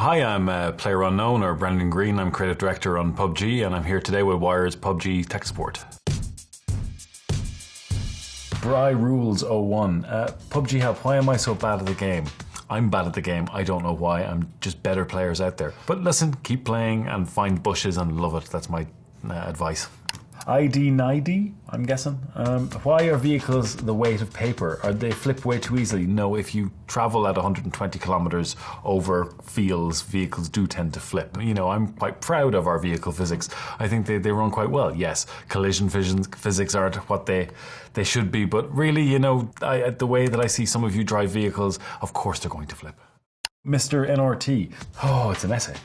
Hi, I'm PlayerUnknown, or Brendan Greene. I'm creative director on PUBG, and I'm here today with Wire's PUBG tech support. Bry Rules 01. PUBG help, why am I so bad at the game? I'm bad at the game, I don't know why, I'm just better players out there. But listen, keep playing and find bushes and love it, that's my advice. ID90, I'm guessing. Why are vehicles the weight of paper? Are they flip way too easily? No, if you travel at 120 kilometers over fields, vehicles do tend to flip. You know, I'm quite proud of our vehicle physics. I think they run quite well. Yes, collision physics aren't what they should be, but really, you know, the way that I see some of you drive vehicles, of course they're going to flip. Mr. NRT. Oh, it's an essay.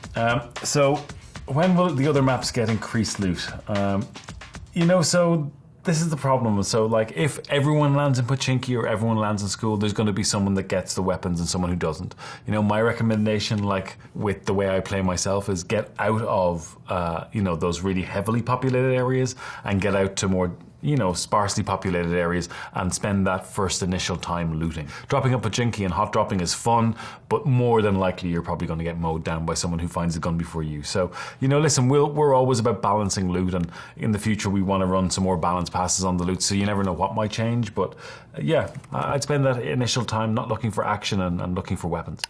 So, when will the other maps get increased loot? You know, so this is the problem. So, like, if everyone lands in Pochinki or everyone lands in school, there's going to be someone that gets the weapons and someone who doesn't. You know, my recommendation, like, with the way I play myself, is get out of, you know, those really heavily populated areas and get out to more, you know, sparsely populated areas and spend that first initial time looting. Dropping up Pochinki and hot dropping is fun, but more than likely you're probably going to get mowed down by someone who finds a gun before you. So, you know, listen, we're always about balancing loot, and in the future we want to run some more balanced passes on the loot, so you never know what might change. But yeah, I'd spend that initial time not looking for action and looking for weapons.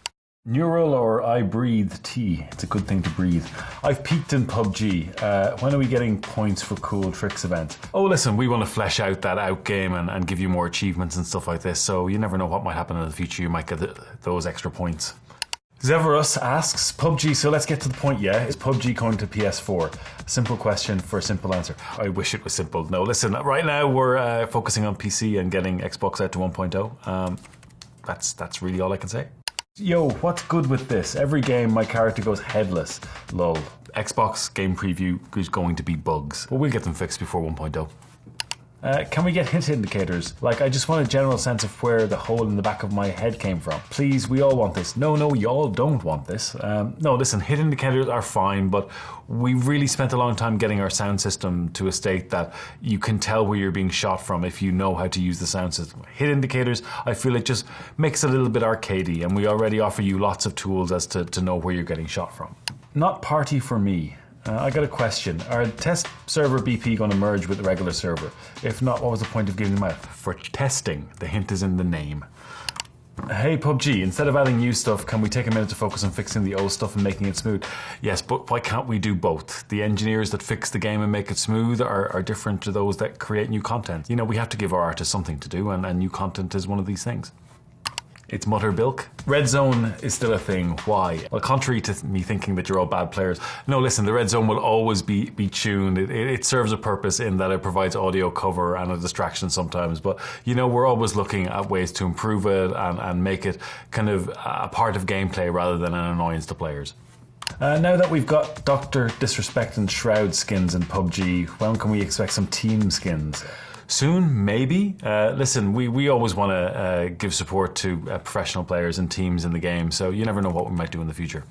Neural or I breathe tea. It's a good thing to breathe. I've peaked in PUBG. When are we getting points for cool tricks event? Oh, listen, we want to flesh out that outgame and give you more achievements and stuff like this, so you never know what might happen in the future. You might get those extra points. Zeverus asks, PUBG, so let's get to the point, yeah? Is PUBG going to PS4? Simple question for a simple answer. I wish it was simple. No, listen, right now we're focusing on PC and getting Xbox out to 1.0. That's really all I can say. Yo, what's good with this? Every game my character goes headless. Lol. Xbox game preview is going to be bugs, but we'll get them fixed before 1.0. Can we get hit indicators? Like, I just want a general sense of where the hole in the back of my head came from. Please, we all want this. No, y'all don't want this. No, listen, hit indicators are fine, but we really spent a long time getting our sound system to a state that you can tell where you're being shot from if you know how to use the sound system. Hit indicators, I feel it just makes it a little bit arcadey, and we already offer you lots of tools as to know where you're getting shot from. Not party for me. I got a question. Are test server BP going to merge with the regular server? If not, what was the point of giving them out? For testing. The hint is in the name. Hey PUBG, instead of adding new stuff, can we take a minute to focus on fixing the old stuff and making it smooth? Yes, but why can't we do both? The engineers that fix the game and make it smooth are different to those that create new content. You know, we have to give our artists something to do, and new content is one of these things. It's Mutterbilk. Red zone is still a thing. Why? Well, contrary to me thinking that you're all bad players, no, listen, the red zone will always be tuned. It serves a purpose in that it provides audio cover and a distraction sometimes, but you know, we're always looking at ways to improve it and make it kind of a part of gameplay rather than an annoyance to players. Now that we've got Dr. Disrespect and Shroud skins in PUBG, when can we expect some team skins? Soon, maybe. Listen, we always want to give support to professional players and teams in the game, so you never know what we might do in the future.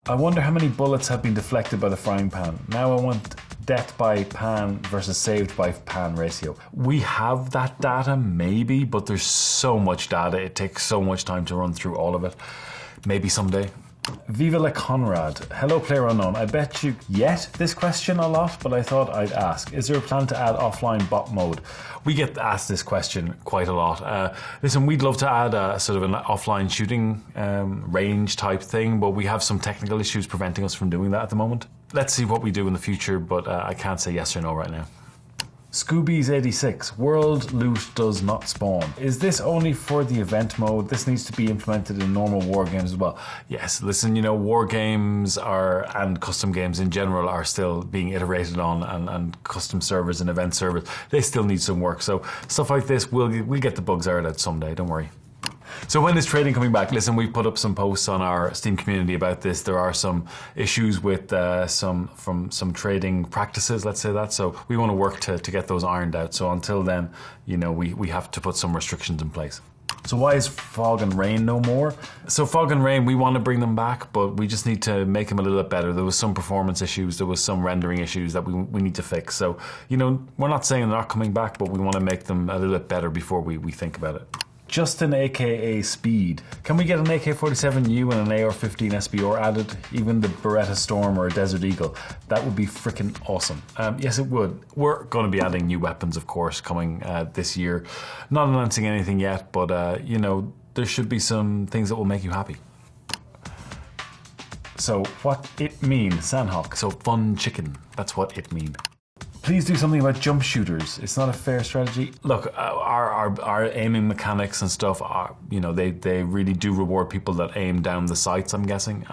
I wonder how many bullets have been deflected by the frying pan. Now I want death by pan versus saved by pan ratio. We have that data, maybe, but there's so much data, it takes so much time to run through all of it. Maybe someday. Viva la Conrad. Hello PlayerUnknown. I bet you get this question a lot, but I thought I'd ask. Is there a plan to add offline bot mode? We get asked this question quite a lot. Listen, we'd love to add a sort of an offline shooting range type thing, but we have some technical issues preventing us from doing that at the moment. Let's see what we do in the future, but I can't say yes or no right now. Scoobies86, world loot does not spawn. Is this only for the event mode? This needs to be implemented in normal war games as well. Yes, listen, you know, war games and custom games in general are still being iterated on, and custom servers and event servers, they still need some work. So stuff like this, we'll get the bugs aired out someday, don't worry. So when is trading coming back? Listen, we've put up some posts on our Steam community about this. There are some issues with some trading practices, let's say that. So we want to work to get those ironed out. So until then, you know, we have to put some restrictions in place. So why is Fog and Rain no more? So Fog and Rain, we want to bring them back, but we just need to make them a little bit better. There was some performance issues, there was some rendering issues that we need to fix. So, you know, we're not saying they're not coming back, but we want to make them a little bit better before we think about it. Justin aka Speed. Can we get an AK-47U and an AR-15 SBR added? Even the Beretta Storm or a Desert Eagle? That would be freaking awesome. Yes, it would. We're going to be adding new weapons, of course, coming this year. Not announcing anything yet, but you know, there should be some things that will make you happy. So what it mean, Sandhawk? So fun chicken. That's what it mean. Please do something about jump shooters. It's not a fair strategy. Look, our aiming mechanics and stuff are, you know, they really do reward people that aim down the sights, I'm guessing.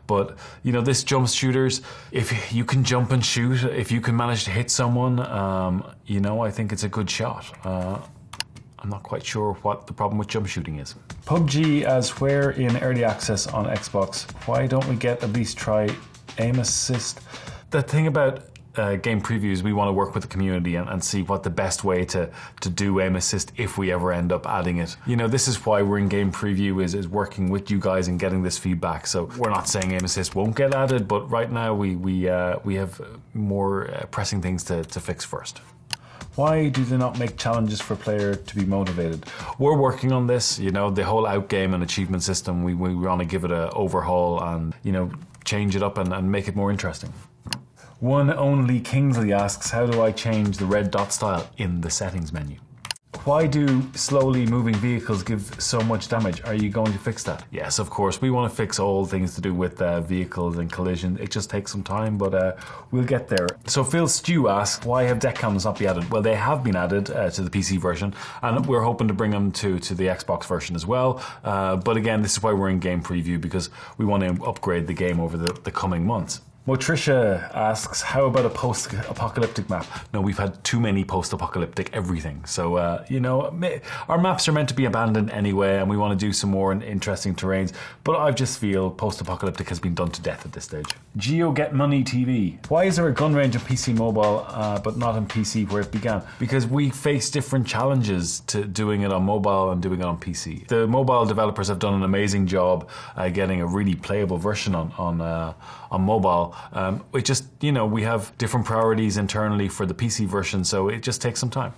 But, you know, this jump shooters, if you can jump and shoot, if you can manage to hit someone, you know, I think it's a good shot. I'm not quite sure what the problem with jump shooting is. PUBG as we're in early access on Xbox. Why don't we get at least try aim assist? The thing about game previews, we want to work with the community and see what the best way to do aim assist if we ever end up adding it. You know, this is why we're in game preview, is working with you guys and getting this feedback. So we're not saying aim assist won't get added, but right now we have more pressing things to fix first. Why do they not make challenges for player to be motivated? We're working on this, you know, the whole outgame and achievement system. We want to give it an overhaul and, you know, change it up and make it more interesting. One Only Kingsley asks, how do I change the red dot style in the settings menu? Why do slowly moving vehicles give so much damage? Are you going to fix that? Yes, of course. We want to fix all things to do with vehicles and collision. It just takes some time, but we'll get there. So Phil Stew asks, why have deck cams not been added? Well, they have been added to the PC version, and we're hoping to bring them to the Xbox version as well. But again, this is why we're in game preview, because we want to upgrade the game over the coming months. Motricia asks, how about a post-apocalyptic map? No, we've had too many post-apocalyptic everything. So, you know, our maps are meant to be abandoned anyway, and we want to do some more interesting terrains. But I just feel post-apocalyptic has been done to death at this stage. Geo Get Money TV. Why is there a gun range in PC mobile, but not in PC where it began? Because we face different challenges to doing it on mobile and doing it on PC. The mobile developers have done an amazing job getting a really playable version on mobile. It just, you know, we have different priorities internally for the PC version, so it just takes some time.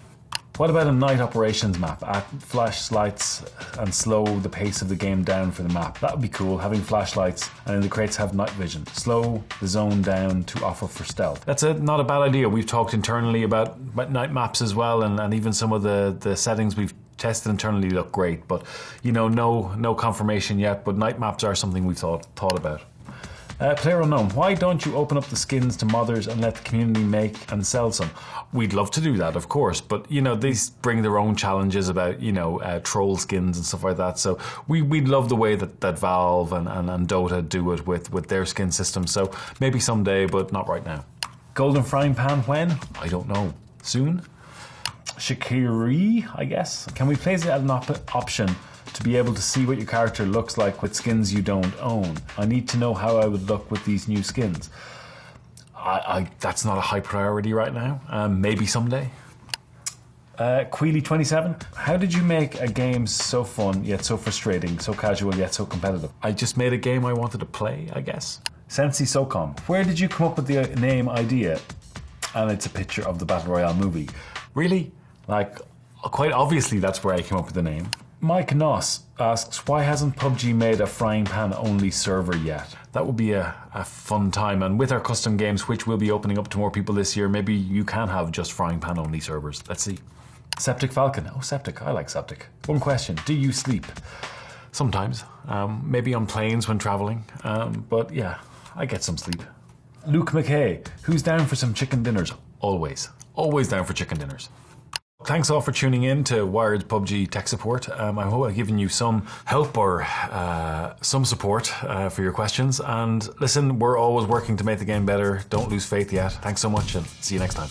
What about a night operations map? Add flashlights and slow the pace of the game down for the map. That would be cool, having flashlights, and the crates have night vision. Slow the zone down to offer for stealth. That's not a bad idea. We've talked internally about night maps as well, and even some of the settings we've tested internally look great, but, you know, no confirmation yet, but night maps are something we've thought about. PlayerUnknown, why don't you open up the skins to modders and let the community make and sell some? We'd love to do that, of course, but, you know, these bring their own challenges about, you know, troll skins and stuff like that. So we'd love the way that Valve and Dota do it with their skin system. So maybe someday, but not right now. Golden Frying Pan when? I don't know. Soon? Shakiri, I guess. Can we please add an option to be able to see what your character looks like with skins you don't own? I need to know how I would look with these new skins. That's not a high priority right now. Maybe someday. Queely27, how did you make a game so fun yet so frustrating, so casual yet so competitive? I just made a game I wanted to play, I guess. Sensi Socom, where did you come up with the name idea? And it's a picture of the Battle Royale movie. Really? Like, quite obviously that's where I came up with the name. Mike Noss asks, why hasn't PUBG made a frying pan only server yet? That would be a fun time, and with our custom games, which will be opening up to more people this year, maybe you can have just frying pan only servers. Let's see. Septic Falcon. Oh, Septic. I like Septic. One question. Do you sleep? Sometimes. Maybe on planes when traveling. But yeah, I get some sleep. Luke McKay. Who's down for some chicken dinners? Always. Always down for chicken dinners. Thanks all for tuning in to Wired's PUBG Tech Support. I hope I've given you some help or some support for your questions. And listen, we're always working to make the game better. Don't lose faith yet. Thanks so much, and see you next time.